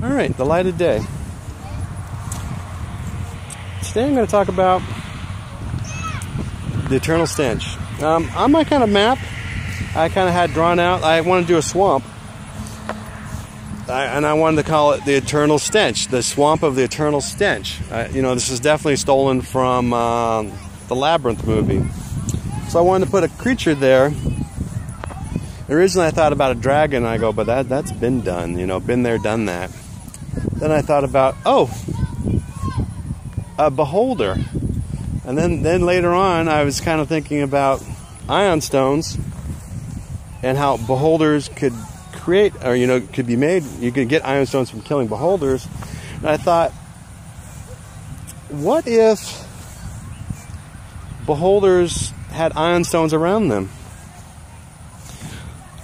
Alright, the light of day. Today I'm going to talk about the eternal stench. On my kind of map, I kind of had drawn out, I wanted to do a swamp. And I wanted to call it the eternal stench, the swamp of the eternal stench. You know, this is definitely stolen from the Labyrinth movie. So I wanted to put a creature there. Originally I thought about a dragon, and I go, but that's been done, you know, been there, done that. Then I thought about, oh, a beholder. And then later on I was kind of thinking about ion stones and how beholders could create, or you know, could be made. You could get ion stones from killing beholders. And I thought, what if beholders had ion stones around them?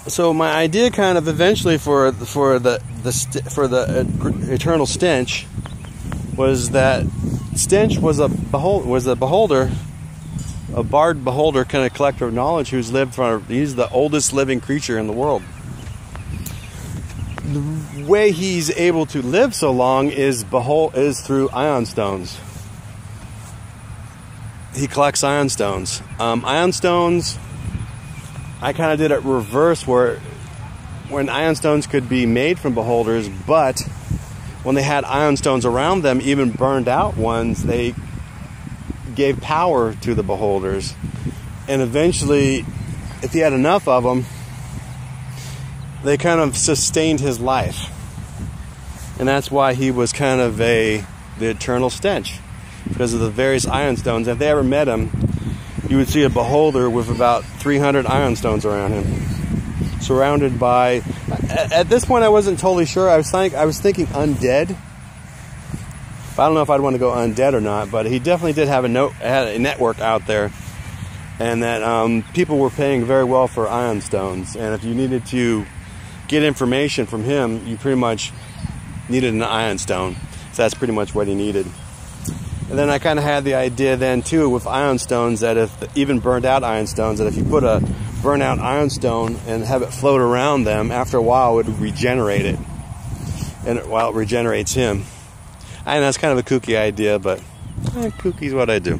So my idea, kind of eventually, for the eternal stench, was that stench was a beholder, a barred beholder, kind of collector of knowledge, who's lived for. He's the oldest living creature in the world. The way he's able to live so long is through ion stones. He collects ion stones. Ion stones, I kind of did it reverse, where when ion stones could be made from beholders, but when they had ion stones around them, even burned out ones, they gave power to the beholders. And eventually, if he had enough of them, they kind of sustained his life. And that's why he was kind of the eternal stench, because of the various ion stones. If they ever met him, you would see a beholder with about 300 ion stones around him, surrounded by. At this point, I wasn't totally sure. I was thinking undead. I don't know if I'd want to go undead or not, but he definitely did have had a network out there, and that people were paying very well for ion stones. And if you needed to get information from him, you pretty much needed an ion stone. So that's pretty much what he needed. And then I kind of had the idea then too with ion stones, that if even burned out ion stones, that if you put a burn out ion stone and have it float around them, after a while it would regenerate it, and while it regenerates him. I know it's kind of a kooky idea, but kooky's what I do.